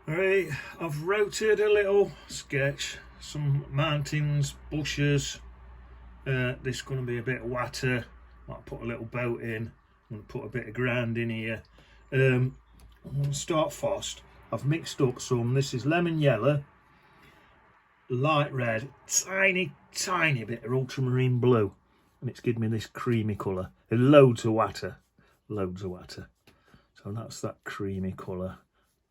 Alright, I've wrote a little sketch, some mountains, bushes. This is going to be a bit of water. Might put a little boat in. I'm going to put a bit of ground in here. I'm going to start first. I've mixed up some. This is lemon yellow, light red, tiny bit of ultramarine blue, and it's given me this creamy colour. Loads of water. So that's that creamy colour.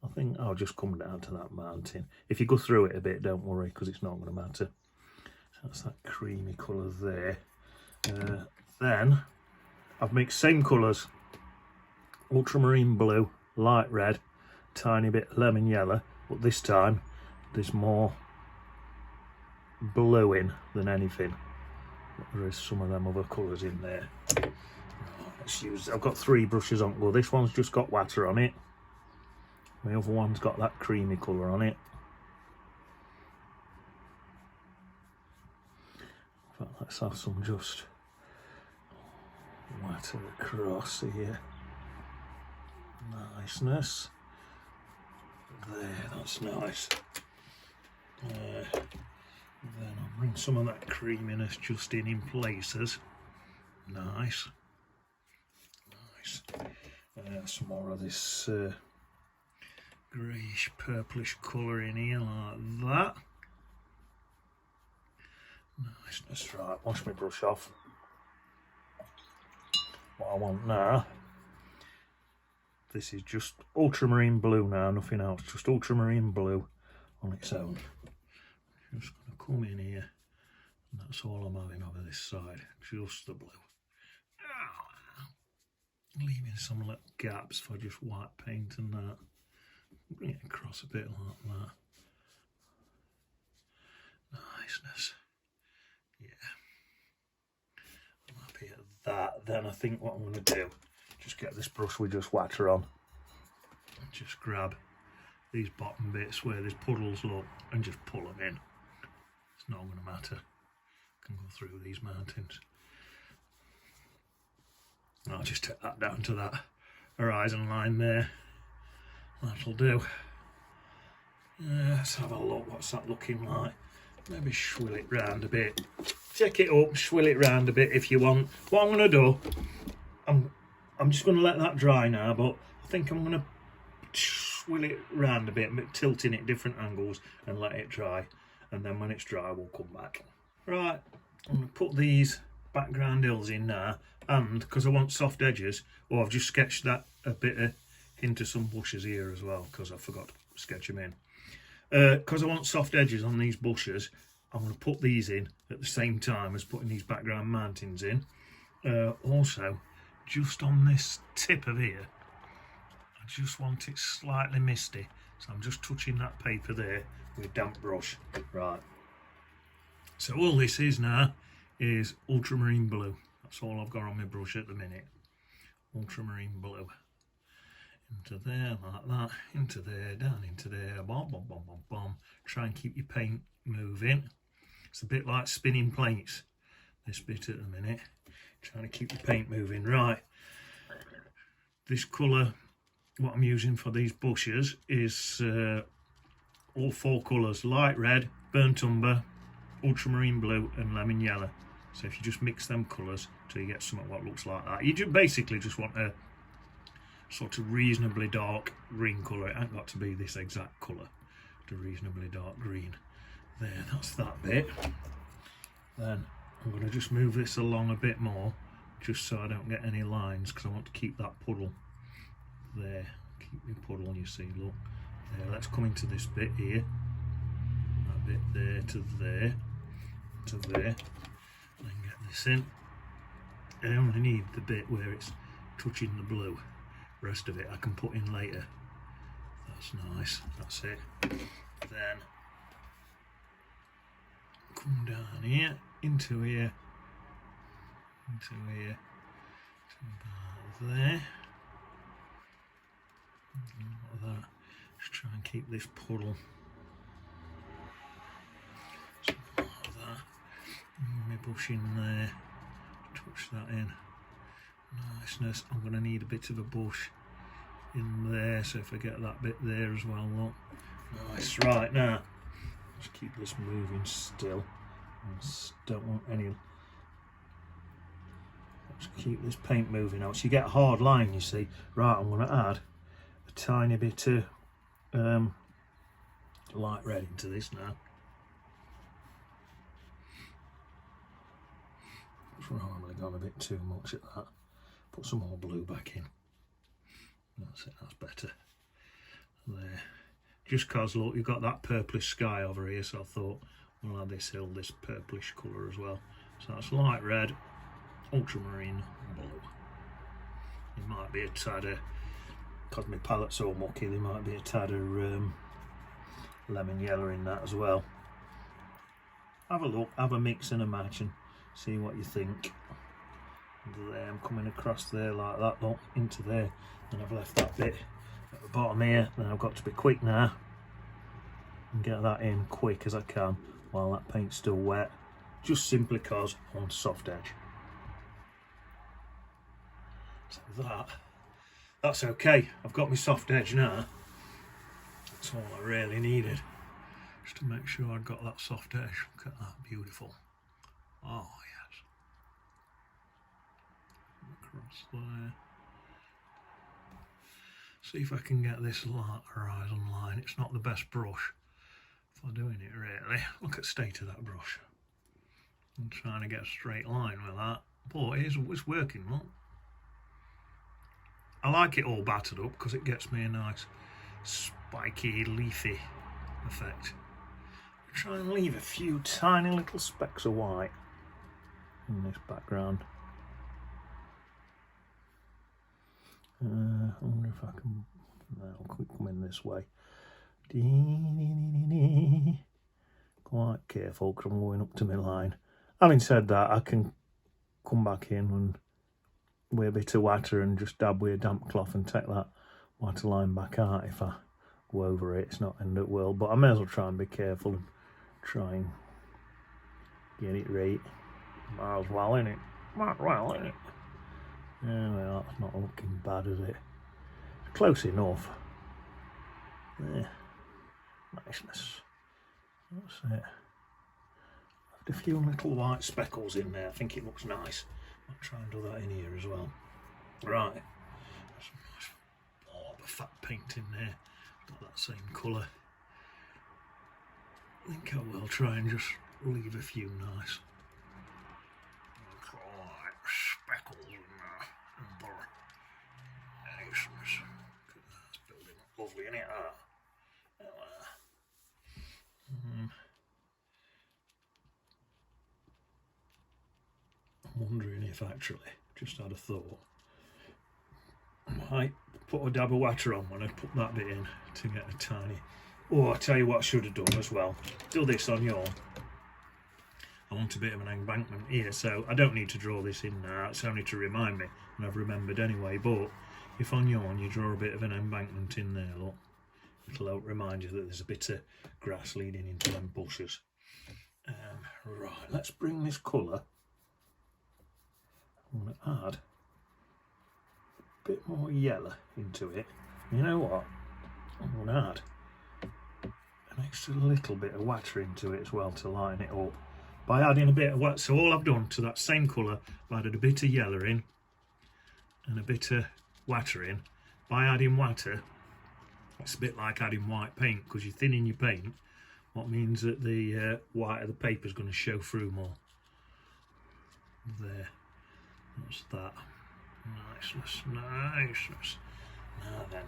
I think I'll just come down to that mountain. If you go through it a bit, don't worry, because it's not going to matter. So that's that creamy colour there. Then I've mixed same colours, ultramarine blue, light red, tiny bit lemon yellow, but this time there's more blue in than anything. There is some of them other colours in there. Let's use, I've got 3 brushes on go. This one's just got water on it. My other one's got that creamy colour on it. In fact, let's have some just water across here. Niceness. There, that's nice. Then I'll bring some of that creaminess just in places. Nice. Some more of this greyish purplish colour in here like that. Niceness. Right, wash my brush off. What I want now, this is just ultramarine blue now, nothing else, just ultramarine blue on its own. Just going to come in here, and that's all I'm having over this side, just the blue. Leaving some little gaps for just white paint and that. Bring it across a bit like that. Niceness. Yeah. I'm happy at that. Then I think what I'm going to do, just get this brush with just water on. And just grab these bottom bits where there's puddles, look, and just pull them in. It's not going to matter. I can go through these mountains. I'll just take that down to that horizon line there. That'll do. Let's have a look. What's that looking like? Maybe swill it round a bit. Take it up, swill it round a bit if you want. What I'm going to do, I'm just going to let that dry now, but I think I'm going to swill it round a bit, tilting it at different angles and let it dry. And then when it's dry, we'll come back. Right, I'm going to put these background hills in now, and because I want soft edges, I've just sketched that a bit into some bushes here as well, because I forgot to sketch them in. Because I want soft edges on these bushes, I'm going to put these in at the same time as putting these background mountains in. Also, just on this tip of here, I just want it slightly misty, so I'm just touching that paper there with a damp brush. Right, so all this is now is ultramarine blue. That's all I've got on my brush at the minute. Ultramarine blue. Into there like that, into there, down into there, bom, bom, bom, bom, bom. Try and keep your paint moving. It's a bit like spinning plates, this bit at the minute. Trying to keep your paint moving. Right, this colour, what I'm using for these bushes is all 4 colours: light red, burnt umber, ultramarine blue and lemon yellow. So if you just mix them colours till you get something what looks like that, you basically just want a sort of reasonably dark green colour. It ain't got to be this exact colour, to reasonably dark green. There, that's that bit. Then I'm going to just move this along a bit more, just so I don't get any lines, because I want to keep that puddle there. Keep the puddle, you see, look. There, let's come into this bit here. That bit there to there to there. Then get this in. I only need the bit where it's touching the blue. The rest of it I can put in later. That's nice. That's it. Then come down here, into here, to about there. Like that. Just try and keep this puddle. Something like that. My bush in there. Touch that in. Niceness. I'm going to need a bit of a bush in there, so if I get that bit there as well, look. Nice. Right, now just keep this moving still. Don't want any. Let's keep this paint moving out. So you get a hard line, you see. Right, I'm going to add a tiny bit of light red into this now. It's probably gone a bit too much at that. Put some more blue back in. That's it, that's better. There. Just cause look, you've got that purplish sky over here, so I thought we'll add this hill, this purplish colour as well. So that's light red, ultramarine blue. It might be a tad of, because my palette's so mucky, there might be a tad of lemon yellow in that as well. Have a look, have a mix and a match and see what you think. There, I'm coming across there like that, look, into there, and I've left that bit at the bottom here. Then I've got to be quick now and get that in quick as I can while that paint's still wet, just simply because I want a soft edge. So that's okay. I've got my soft edge now. That's all I really needed, just to make sure I've got that soft edge. Look at that, beautiful. Oh yes. Across there. See if I can get this horizon line. It's not the best brush for doing it really. Look at the state of that brush. I'm trying to get a straight line with that, but it's working. Look. I like it all battered up because it gets me a nice spiky, leafy effect. Try and leave a few tiny little specks of white in this background. I wonder if I can. I'll come in this way. Quite careful because I'm going up to my line. Having said that, I can come back in and with a bit of water and just dab with a damp cloth and take that water line back out if I go over it. It's not end up well, but I may as well try and be careful and try and get it right. Might as well, innit? Might as well, innit? Yeah, well, that's not looking bad, is it? Close enough. There. Niceness. That's it. Left a few little white speckles in there. I think it looks nice. I'll try and do that in here as well. Right. There's some nice blob of fat paint in there. Got that same colour. I think I will try and just leave a few nice speckles in there. Niceness. Look at that, it's building up lovely, isn't it? I'm wondering if actually, just had a thought, I might put a dab of water on when I put that bit in to get a tiny. Oh, I tell you what I should have done as well. Do this on your. I want a bit of an embankment here, so I don't need to draw this in now. It's only to remind me, and I've remembered anyway. But if on yawn you draw a bit of an embankment in there, look, it'll help remind you that there's a bit of grass leading into them bushes. Right, let's bring this colour. I'm going to add a bit more yellow into it. You know what? I'm going to add an extra little bit of water into it as well to lighten it up. By adding a bit of water, so all I've done to that same colour, I've added a bit of yellow in and a bit of water in. By adding water, it's a bit like adding white paint because you're thinning your paint, what means that the white of the paper is going to show through more. There, that's that. Niceness, niceness. Now then,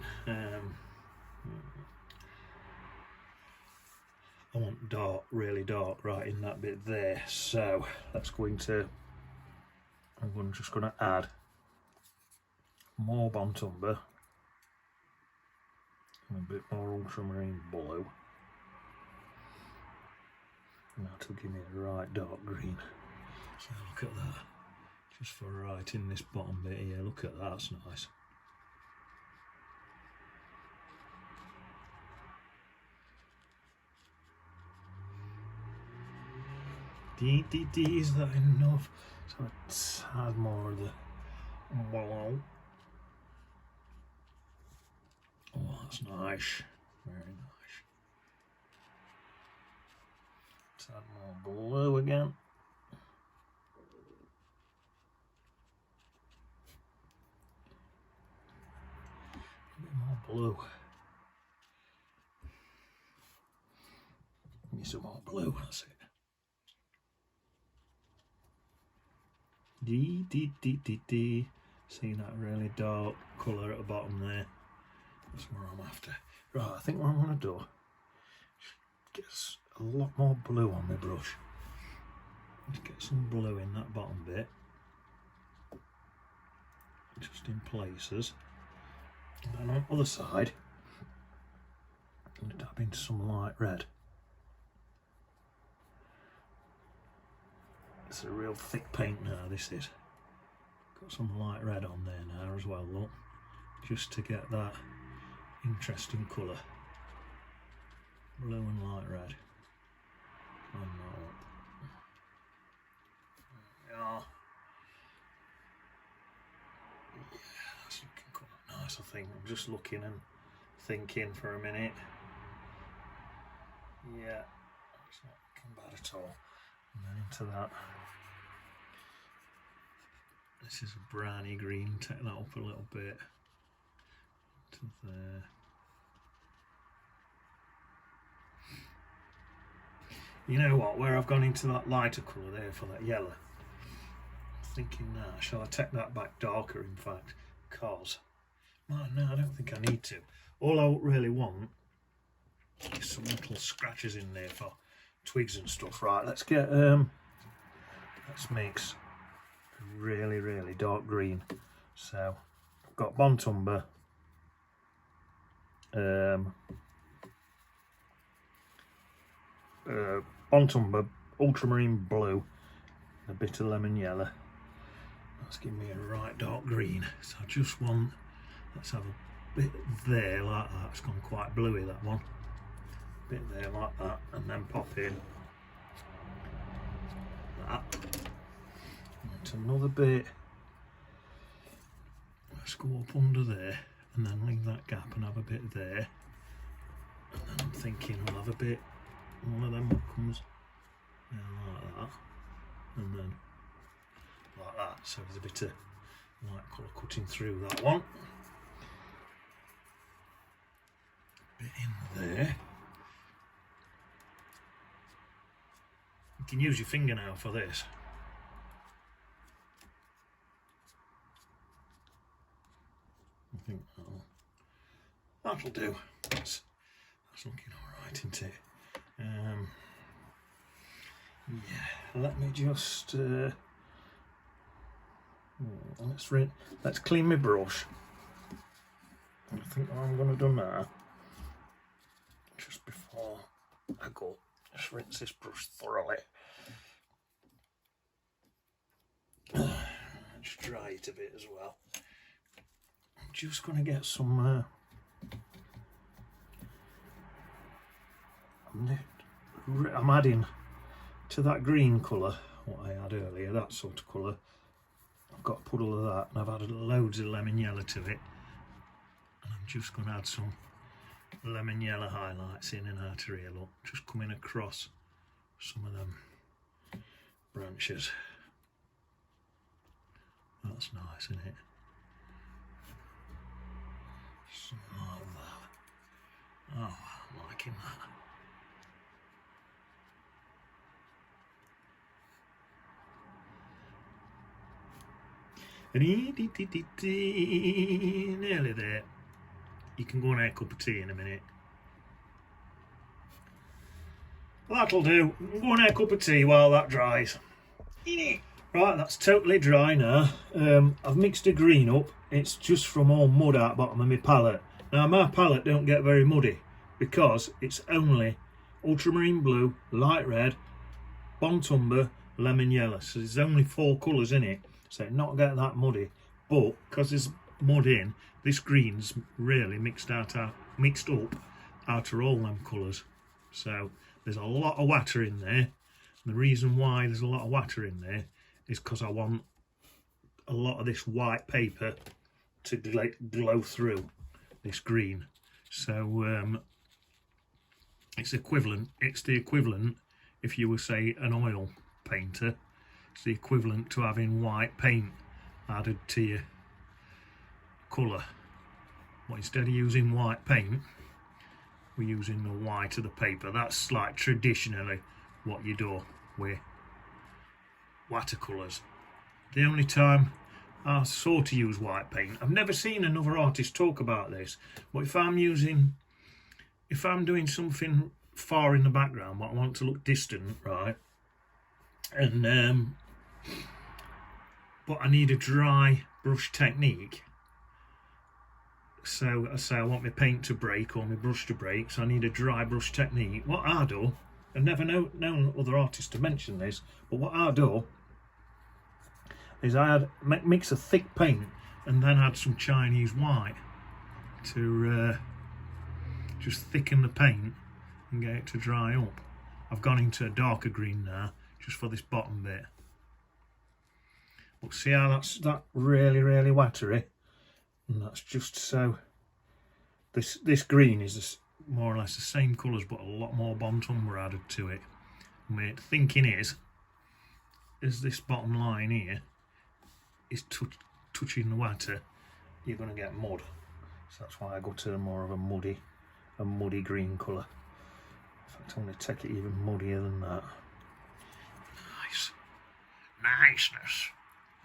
I want dark, really dark, right in that bit there. So let's go into. I'm just going to add more Bontumber and a bit more ultramarine blue. And that'll give me a right dark green. So look at that. Just for right in this bottom bit here. Look at that. That's nice. Is that enough? So a tad more of the blue. That's nice, very nice. Let's add more blue again. A bit more blue. Give me some more blue, that's it. See that really dark colour at the bottom there? That's what I'm after. Right, I think what I'm going to do is get a lot more blue on my brush. Just get some blue in that bottom bit, just in places. And then on the other side, I'm going to dab into some light red. It's a real thick paint now, this is. Got some light red on there now as well, look. Just to get that interesting colour. Blue and light red. On that. Yeah, that's looking quite nice, I think. I'm just looking and thinking for a minute. Yeah, it's not looking bad at all. And then into that. This is a browny green, take that up a little bit to there. You know what, where I've gone into that lighter colour there for that yellow, I'm thinking now, shall I take that back darker in fact? Because, no, I don't think I need to. All I really want is some little scratches in there for twigs and stuff. Right, let's get, let's mix really dark green. So I've got Bontumber, Bontumber ultramarine blue, a bit of lemon yellow. That's giving me a right dark green. So I just want, let's have a bit there like that. It's gone quite bluey, that one. A bit there like that, and then pop in that. Another bit. Let's go up under there and then leave that gap and have a bit there. And then I'm thinking I'll have a bit, one of them comes like that, and then like that. So there's a bit of light colour cutting through that one. Bit in there. You can use your fingernail for this. I think that'll do. That's looking alright, isn't it? Yeah, let me just let's clean my brush. I think what I'm going to do now, just before I go, just rinse this brush thoroughly. Just dry it a bit as well. I'm just going to get some I'm adding to that green colour what I had earlier, that sort of colour. I've got to put all of that, and I've added loads of lemon yellow to it, and I'm just going to add some lemon yellow highlights in and out of here. Look, just coming across some of them branches. That's nice, isn't it? Something like that. Oh, I'm liking that. Nearly there. You can go and have a cup of tea in a minute. That'll do. Go and have a cup of tea while that dries. Right, that's totally dry now. I've mixed the green up. It's just from all mud out the bottom of my palette. Now my palette don't get very muddy because it's only ultramarine blue, light red, Bontumber, lemon yellow. So there's only 4 colours in it. So it not get that muddy, but because there's mud in, this green's really mixed up out of all them colours. So there's a lot of water in there. And the reason why there's a lot of water in there is because I want a lot of this white paper to glow through this green. So it's equivalent. It's the equivalent, if you were, say, an oil painter, it's the equivalent to having white paint added to your colour. But instead of using white paint, we're using the white of the paper. That's like traditionally what you do with watercolours. The only time I sort of use white paint, I've never seen another artist talk about this, but if I'm doing something far in the background but I want to look distant, right, and but I need a dry brush technique, so I say I want my paint to break or my brush to break, so I need a dry brush technique. What I do, I've never known other artists to mention this, but what I do is I mix a thick paint and then add some Chinese white to just thicken the paint and get it to dry up. I've gone into a darker green now just for this bottom bit. But see how that's really watery, and that's just so. This green is more or less the same colours, but a lot more Burnt Umber added to it. My thinking is this bottom line here is touching the water, you're going to get mud. So that's why I go to more of a muddy green colour. In fact, I'm going to take it even muddier than that. Niceness.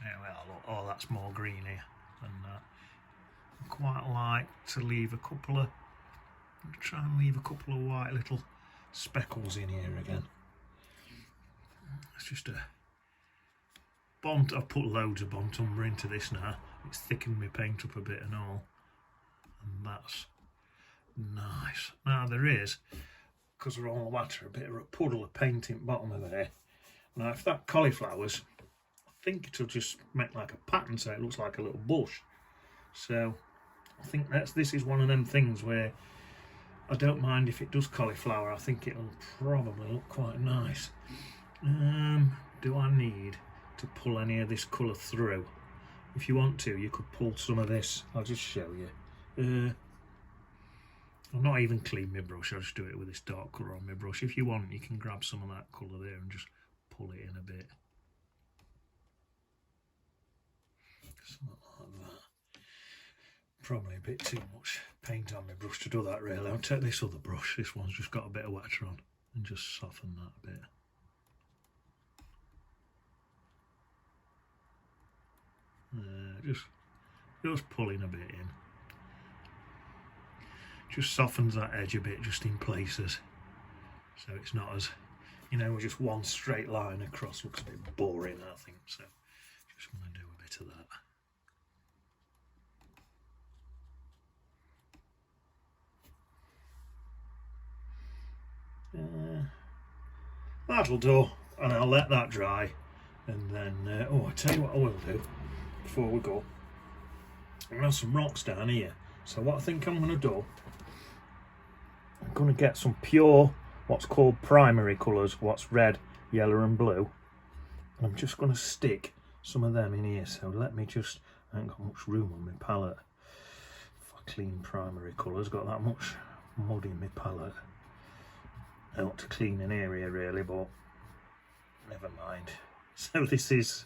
Yeah, well, look, oh, that's more green here than that. I quite like to leave a couple of, try and leave a couple of white little speckles in here again. It's just a I've put loads of Burnt Umber into this now. It's thickened my paint up a bit and all, and that's nice. Now there is, because we're on the water, a bit of a puddle of paint in the bottom of there. Now if that cauliflower's, I think it'll just make like a pattern so it looks like a little bush. So I think this is one of them things where I don't mind if it does cauliflower. I think it'll probably look quite nice. Do I need to pull any of this colour through? If you want to, you could pull some of this. I'll just show you. I'll not even clean my brush, I'll just do it with this dark colour on my brush. If you want, you can grab some of that colour there and just pull it in a bit. Something like that. Probably a bit too much paint on my brush to do that really. I'll take this other brush, this one's just got a bit of water on, and just soften that a bit. Just pulling a bit in. Just softens that edge a bit just in places. So it's not as, you know, just one straight line across looks a bit boring, I think. So just want to do a bit of that. That'll do, and I'll let that dry, and then oh, I tell you what I will do before we go. I'm gonna have some rocks down here, so what I think I'm gonna do, I'm gonna get some pure what's called primary colours, what's red, yellow and blue, and I'm just gonna stick some of them in here. So let me just, I ain't got much room on my palette for clean primary colours, got that much mud in my palette. I want to clean an area really, but never mind. So this is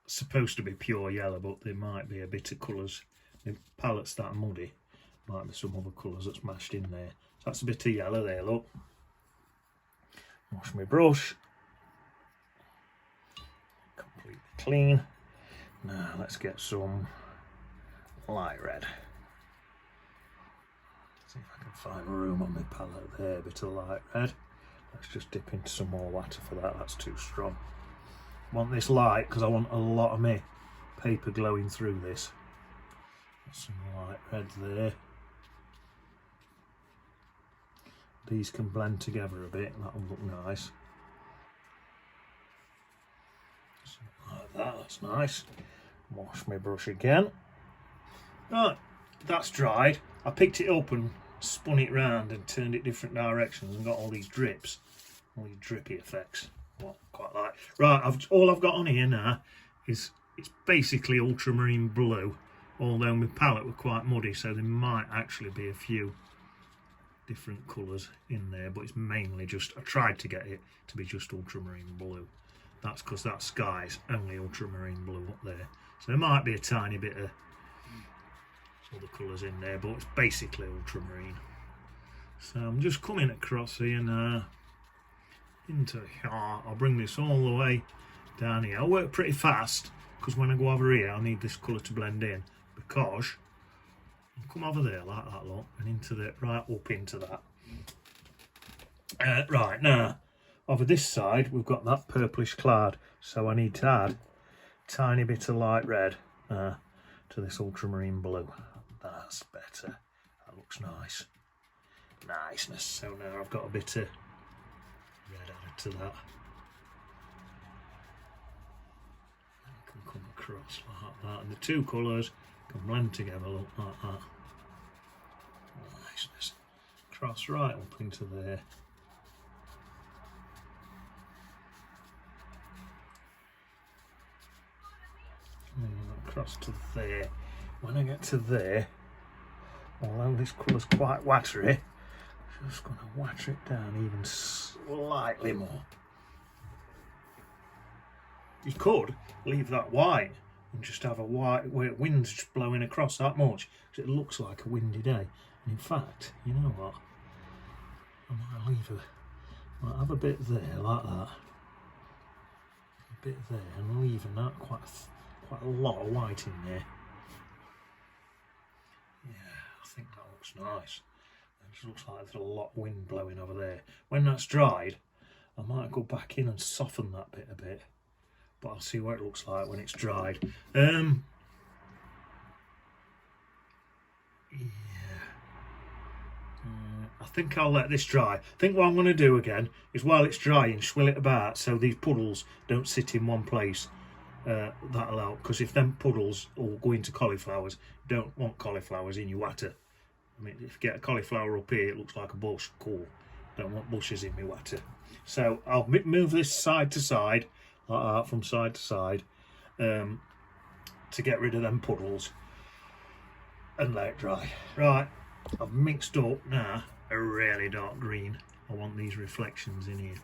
supposed to be pure yellow, but there might be a bit of colours. The palette's that muddy, might be some other colours that's mashed in there. So that's a bit of yellow there, look. Wash my brush. Completely clean. Now let's get some light red. See if I can find room on my palette there, a bit of light red. Let's just dip into some more water for that, that's too strong. I want this light because I want a lot of my paper glowing through this. Got some light red there. These can blend together a bit, that'll look nice. Something like that, that's nice. Wash my brush again. Right, that's dried. I picked it up and spun it round and turned it different directions and got all these drips, all these drippy effects. What I quite like. Right, all I've got on here now is, it's basically ultramarine blue, although my palette were quite muddy, so there might actually be a few different colours in there, but it's mainly just, I tried to get it to be just ultramarine blue. That's because that sky's only ultramarine blue up there, so there might be a tiny bit of other colours in there, but it's basically ultramarine. So I'm just coming across here now into here. I'll bring this all the way down here. I'll work pretty fast because when I go over here I need this colour to blend in, because I'll come over there like that, look, and into the, right up into that. Right, now over this side we've got that purplish cloud, so I need to add a tiny bit of light red to this ultramarine blue. That's better, that looks nice. Niceness. So now I've got a bit of red added to that. I can come across like that, and the two colours can blend together, look, like that. Niceness. Cross right up into there. And across to there. When I get to there, although this colour's quite watery, I'm just going to water it down even slightly more. You could leave that white and just have a white where wind's just blowing across that much, because it looks like a windy day. And in fact, you know what? I might have a bit there like that, a bit there, and leaving that quite a lot of white in there. Yeah, I think that looks nice. It just looks like there's a lot of wind blowing over there. When that's dried, I might go back in and soften that bit a bit, but I'll see what it looks like when it's dried. Yeah. I think I'll let this dry. I think what I'm going to do again is, while it's drying, swill it about so these puddles don't sit in one place. That'll help, because if them puddles all go into cauliflowers, you don't want cauliflowers in your water. I mean, if you get a cauliflower up here, it looks like a bush. Cool. Don't want bushes in my water. So I'll move this side to side, like that, from side to side, to get rid of them puddles and let it dry. Right, I've mixed up now a really dark green. I want these reflections in here.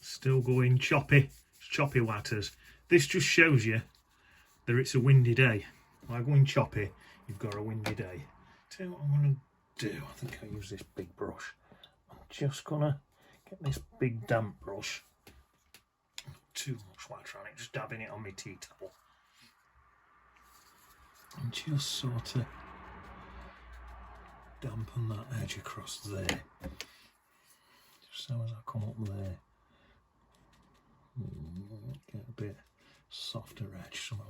Still going choppy watters. This just shows you that it's a windy day. By going choppy, you've got a windy day. Tell you what I'm going to do. I think I'll use this big brush. I'm just going to get this big damp brush. Not too much water on it, just dabbing it on my tea towel. And just sort of dampen that edge across there. Just so as I come up there. Get a bit softer edge, something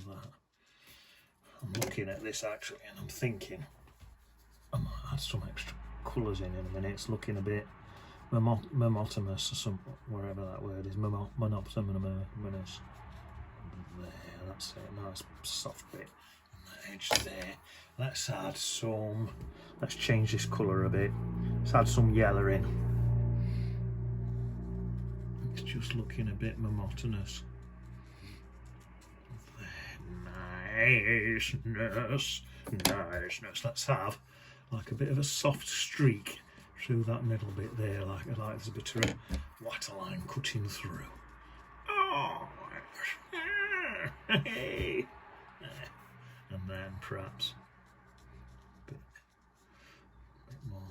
like that. I'm looking at this actually and I'm thinking I might add some extra colours in a minute. It's looking a bit monotonous or something, wherever that word is, monotonous. There, that's it, nice soft bit on the edge there. Let's add some, let's change this colour a bit. Let's add some yellow in. It's just looking a bit monotonous. Niceness. Let's have like a bit of a soft streak through that middle bit there, like there's a bit of a waterline cutting through. Oh, hey. And then perhaps a bit more.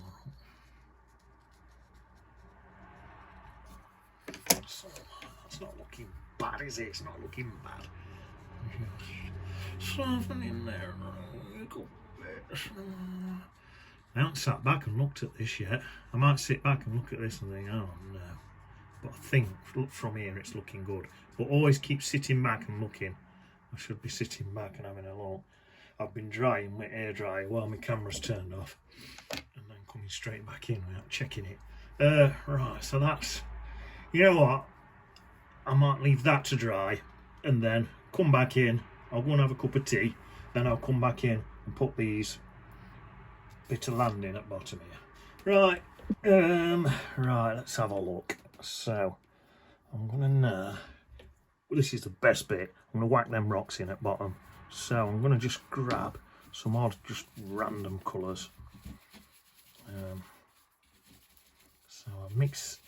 So that's not looking bad, is it? It's not looking bad. Just soften in there a little bit. I haven't sat back and looked at this yet. I might sit back and look at this and think, oh no. But I think from here it's looking good. But always keep sitting back and looking. I should be sitting back and having a look. I've been drying my air dryer while my camera's turned off, and then coming straight back in without checking it. Right, so that's, you know what, I might leave that to dry and then come back in. I'll go and have a cup of tea, then I'll come back in and put these bit of landing at bottom here. Right, right, let's have a look. So I'm gonna now, well, this is the best bit, I'm gonna whack them rocks in at bottom. So I'm gonna just grab some odd, just random colours. So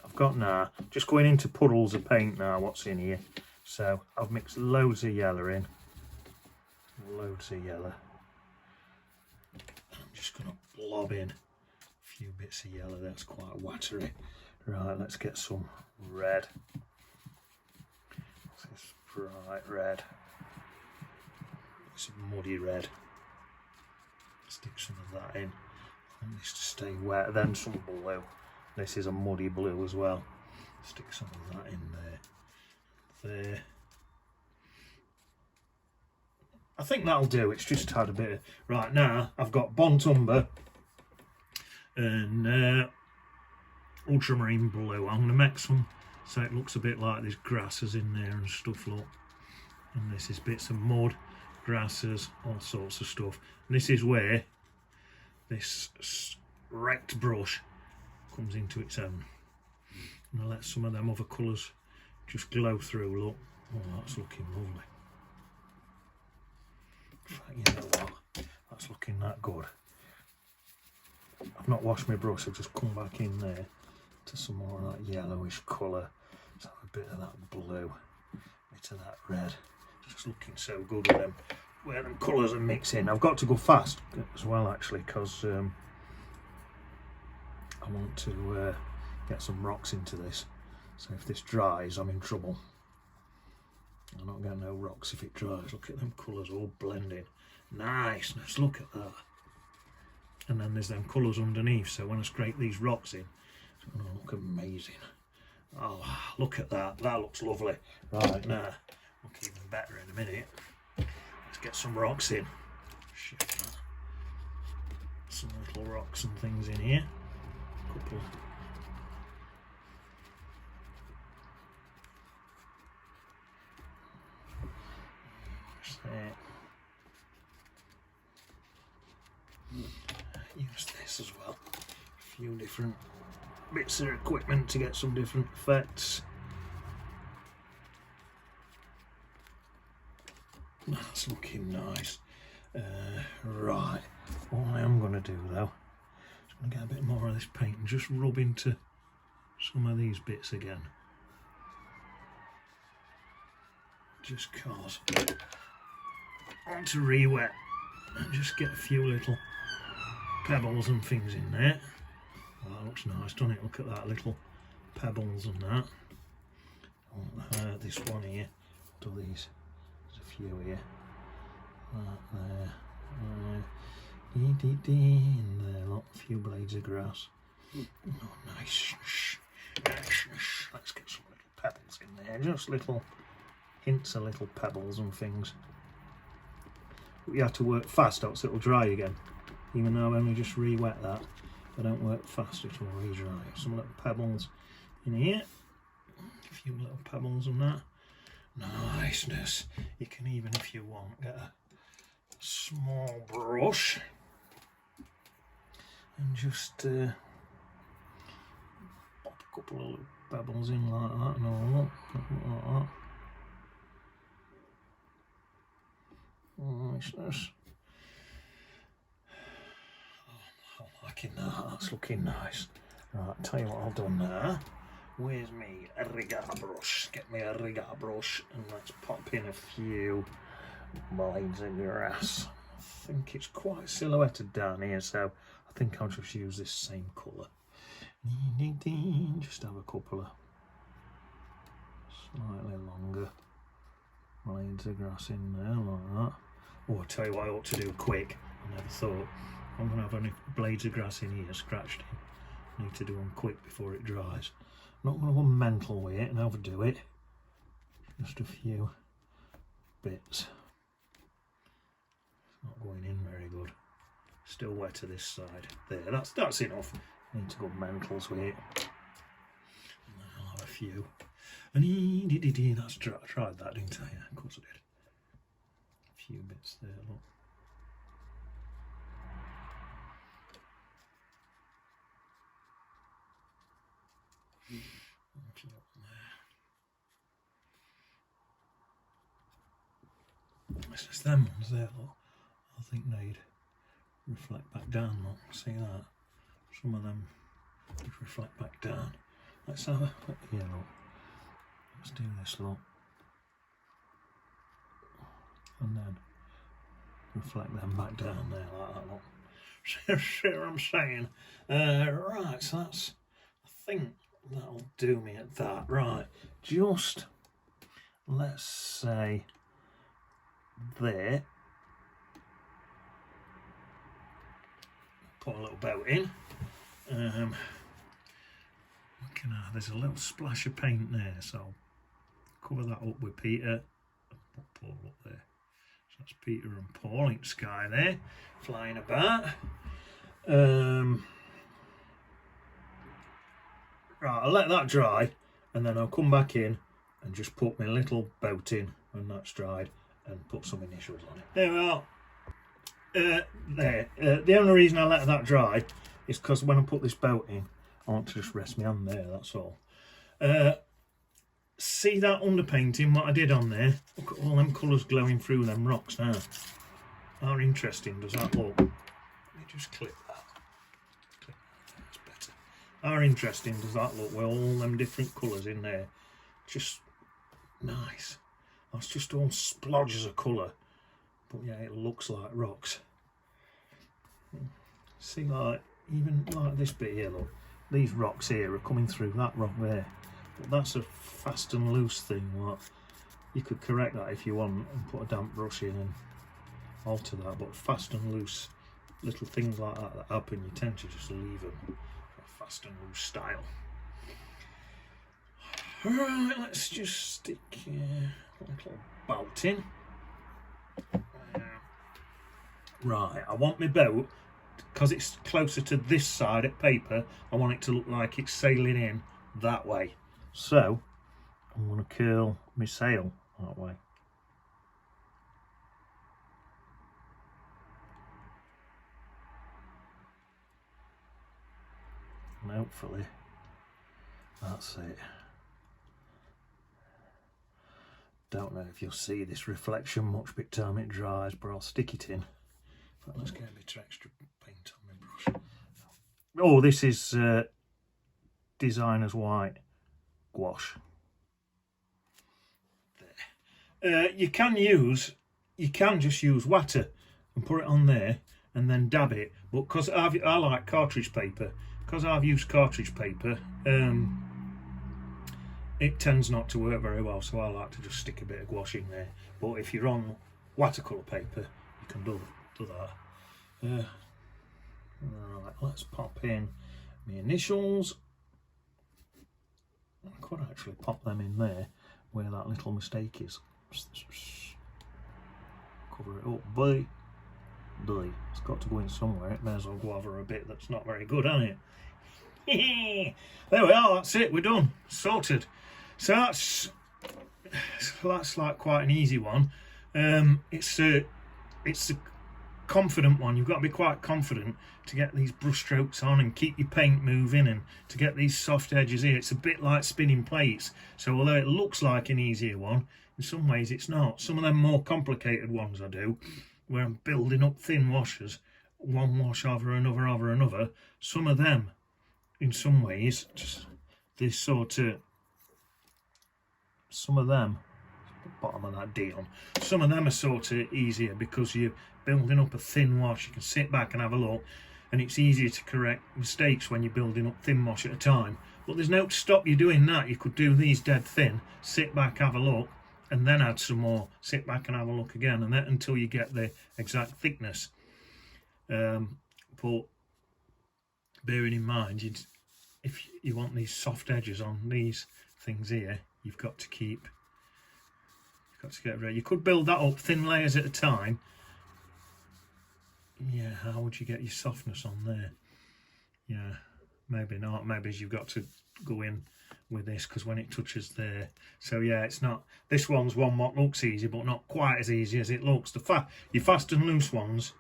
I've got now, just going into puddles of paint now, what's in here. So I've mixed loads of yellow in, loads of yellow. I'm just gonna blob in a few bits of yellow, that's quite watery. Right, let's get some red. This bright red. It's a muddy red. Stick some of that in. I want this to stay wet. Then some blue. This is a muddy blue as well. Stick some of that in there. There. I think that'll do. It's just had a bit of... Right, now I've got Burnt Umber and ultramarine blue. I'm going to make some so it looks a bit like there's grasses in there and stuff, look. And this is bits of mud, grasses, all sorts of stuff. And this is where this wrecked brush comes into its own. And I'll let some of them other colours just glow through, look. Oh, that's looking lovely. In fact, you know what? That's looking that good. I've not washed my brush, I've just come back in there to some more of that yellowish colour. So a bit of that blue, a bit of that red. Just looking so good with them, where them colours are mixing. I've got to go fast as well, actually, because I want to get some rocks into this. So if this dries, I'm in trouble. I'm not getting no rocks if it dries. Look at them colours all blending. Niceness, look at that. And then there's them colours underneath, so when I scrape these rocks in, it's going to look amazing. Oh, look at that. That looks lovely. Right, now, look even better in a minute. Let's get some rocks in. Shit, that. Some little rocks and things in here. Couple. There. Use this as well. A few different bits of equipment to get some different effects. That's looking nice. Right, what I am going to do though, is going to get a bit more of this paint and just rub into some of these bits again. Just cause I want to re-wet and just get a few little pebbles and things in there. Well, that looks nice, doesn't it? Look at that, little pebbles and that. This one here, do these, there's a few here. That there, in there, look, a few blades of grass. Oh, nice. Let's get some little pebbles in there, just little hints of little pebbles and things. But you have to work fast, else it'll dry again. Even though I've only just re-wet that, if I don't work fast, it will re-dry. Some little pebbles in here, a few little pebbles and that. Niceness. You can even, if you want, get a small brush and just pop a couple of little pebbles in like that and all like that. Niceness. Oh, I'm liking that, that's looking nice. Right, tell you what I've done now. Where's me rigger brush? Get me a rigger brush and let's pop in a few blades of grass. I think it's quite silhouetted down here, so I think I'll just use this same colour. Just have a couple of slightly longer blades of grass in there like that. Oh, I'll tell you what I ought to do quick. I never thought. I'm going to have any blades of grass in here scratched in. I need to do them quick before it dries. I'm not going to go mental with it and overdo it. Just a few bits. It's not going in very good. Still wet to this side. There, that's enough. I need to go mentals with it. And then I'll have a few. And that's tried that, didn't I? Yeah, of course I did. A few bits there, look. A few up there. It's just them ones there, look. I think they'd reflect back down, look. See that? Some of them would reflect back down. Let's have a look here, look. Let's do this, look. And then reflect them back down there like that, look. See what I'm saying? Right, so that's, I think that'll do me at that. Right, just, let's say, there. Put a little boat in. There's a little splash of paint there, so I'll cover that up with Peter. Put Paul up there. So that's Peter and Paul in the sky there, flying about. Right, I'll let that dry, and then I'll come back in and just put my little boat in when that's dried and put some initials on it. There we are. The only reason I let that dry is because when I put this boat in, I want to just rest my hand there, that's all. See that underpainting, what I did on there? Look at all them colours glowing through them rocks now. How interesting does that look? Let me just clip that. That's better. How interesting does that look with all them different colours in there? Just nice. That's just all splodges of colour. But yeah, it looks like rocks. See, like, even like this bit here, look. These rocks here are coming through that rock there. But that's a fast and loose thing. What you could correct that if you want and put a damp brush in and alter that. But fast and loose little things like that happen, you tend to just leave them a fast and loose style. Alright, let's just stick a little bolt in. Right, I want my boat, because it's closer to this side at paper, I want it to look like it's sailing in that way. So, I'm going to curl my sail that way. And hopefully, that's it. Don't know if you'll see this reflection much by the time it dries, but I'll stick it in. But let's get a bit of extra paint on my brush. Oh, this is Designer's White gouache. There. You can just use water and put it on there and then dab it. But because I like cartridge paper, because I've used cartridge paper, it tends not to work very well, so I like to just stick a bit of gouache in there. But if you're on watercolour paper, you can do that. Right, let's pop in my initials. I could actually pop them in there where that little mistake is. Cover it up. B. It's got to go in somewhere. It may as well go over a bit that's not very good, hasn't it? There we are, that's it, we're done. Sorted. So that's like quite an easy one. It's a confident one. You've got to be quite confident to get these brush strokes on and keep your paint moving and to get these soft edges here. It's a bit like spinning plates. So although it looks like an easier one, in some ways it's not. Some of them more complicated ones I do, where I'm building up thin washes, one wash over another, some of them, in some ways, just this sort of, some of them, bottom of that D on, some of them are sort of easier because you're building up a thin wash. You can sit back and have a look, and it's easier to correct mistakes when you're building up thin wash at a time. But there's no to stop you doing that. You could do these dead thin, sit back, have a look, and then add some more, sit back and have a look again, and then until you get the exact thickness. But bearing in mind, if you want these soft edges on these things here, you've got to get ready. You could build that up thin layers at a time. Yeah, how would you get your softness on there? Yeah, maybe not. Maybe you've got to go in with this, because when it touches there, so yeah, it's not, this one's one what looks easy but not quite as easy as it looks. Your fast and loose ones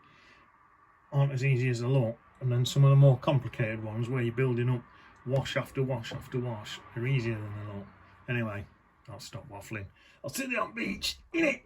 aren't as easy as they look, and then some of the more complicated ones where you're building up wash after wash after wash are easier than they look. Anyway, I'll stop waffling. I'll see you on the beach, innit?